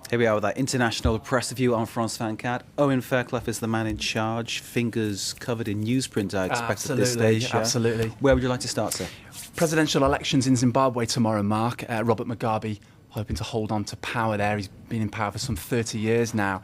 Here we are with our international press review on France 24. Owen Fairclough is the man in charge. Fingers covered in newsprint, I expect, at this stage. Absolutely. Where would you like to start, sir? Presidential elections in Zimbabwe tomorrow, Mark. Robert Mugabe hoping to hold on to power there. He's been in power for some 30 years now.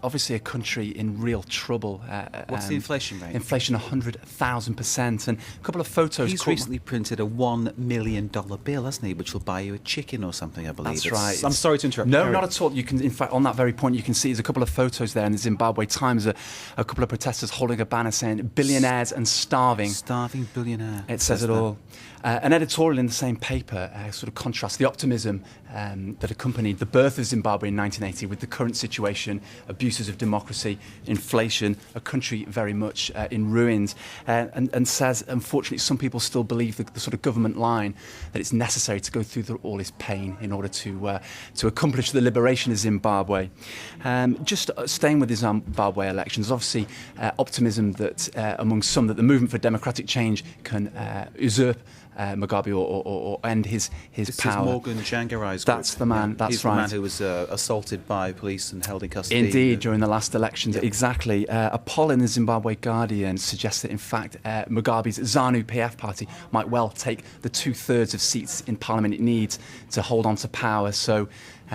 Obviously a country in real trouble. What's the inflation rate? Inflation 100,000%. And a couple of photos. He's recently printed a $1 million bill, hasn't he, which will buy you a chicken or something, I believe. That's right. I'm sorry to interrupt. No, not at all. You can, in fact, on that very point, you can see there's a couple of photos there in the Zimbabwe Times, a couple of protesters holding a banner saying billionaires and starving. Starving billionaire. It says it all. An editorial in the same paper sort of contrasts the optimism that accompanied the birth of Zimbabwe in 1980 with the current situation, abuses of democracy, inflation, a country very much in ruins, and says, unfortunately, some people still believe the sort of government line that it's necessary to go through all this pain in order to accomplish the liberation of Zimbabwe. Just staying with the Zimbabwe elections, obviously optimism that among some that the movement for democratic change can usurp Mugabe or end his power. Is Morgan Tsvangirai's group. That's the man. That's He's right. the man who was assaulted by police and held in custody. Indeed, during the last elections. Yep. Exactly. A poll in the Zimbabwe Guardian suggests that, in fact, Mugabe's ZANU-PF party might well take the 2/3 of seats in parliament it needs to hold on to power. So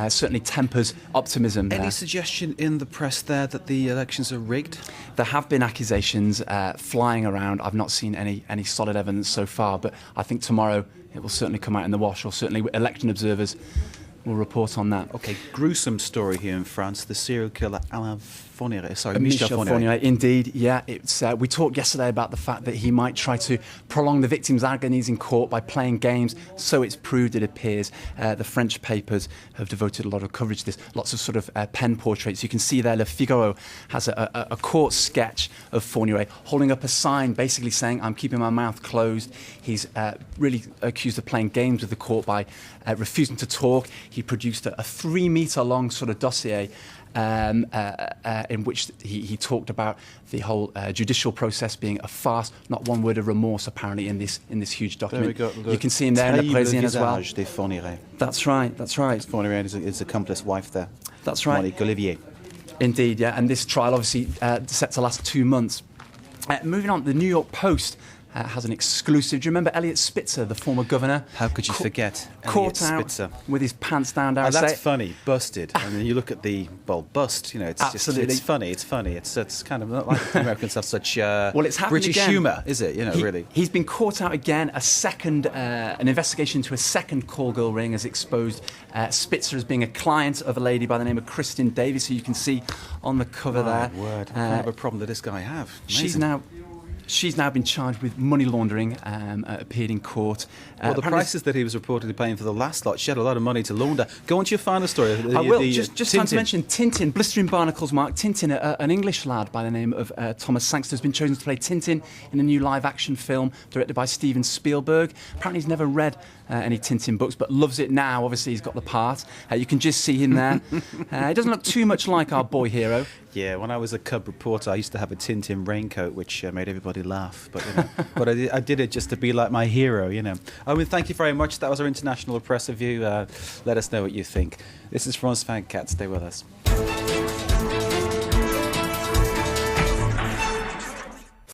certainly tempers optimism there. Any suggestion in the press there that the elections are rigged? There have been accusations flying around. I've not seen any solid evidence so far, but I think tomorrow it will certainly come out in the wash, or certainly election observers will report on that. Okay, gruesome story here in France. The serial killer Fourniret. Michel Fourniret. Indeed, yeah. We talked yesterday about the fact that he might try to prolong the victim's agonies in court by playing games. So it's proved, it appears. The French papers have devoted a lot of coverage to this. Lots of sort of pen portraits. You can see there, Le Figaro has a court sketch of Fourniret holding up a sign basically saying, "I'm keeping my mouth closed." He's really accused of playing games with the court by refusing to talk. He produced a 3-metre long sort of dossier in which he talked about the whole judicial process being a farce, not one word of remorse apparently in this huge document. You can see him there in the Parisian as well. De Fourniret. That's right, that's right. Fourniret is his accomplice wife there. That's right. Monique Olivier. Indeed, yeah, and this trial obviously set to last 2 months. Moving on, the New York Post has an exclusive. Do you remember Elliot Spitzer, the former governor? How could you forget Caught Elliot Spitzer? Out with his pants down. That's funny, busted. And then you look at the bust. You know, it's absolutely just, it's funny. It's kind of not like the Americans have such well, it's British again. humour, is it? You know, really. He's been caught out again. An investigation into a second call girl ring has exposed Spitzer as being a client of a lady by the name of Kristen Davis, who you can see on the cover there. Word. What kind of a problem did this guy have? Amazing. She's now been charged with money laundering, appeared in court. Well, the prices that he was reportedly paying for the last lot, she had a lot of money to launder. Go on to your final story. I will. Just time to mention Tintin, Blistering Barnacles, Mark. Tintin, an English lad by the name of Thomas Sangster, has been chosen to play Tintin in a new live-action film directed by Steven Spielberg. Apparently he's never read any Tintin books, but loves it now. Obviously, he's got the part. You can just see him there. He doesn't look too much like our boy hero. Yeah, when I was a cub reporter, I used to have a Tintin raincoat, which made everybody laugh. But, you know, but I did it just to be like my hero, you know. Owen, thank you very much. That was our international press review. Let us know what you think. This is France 24. Stay with us.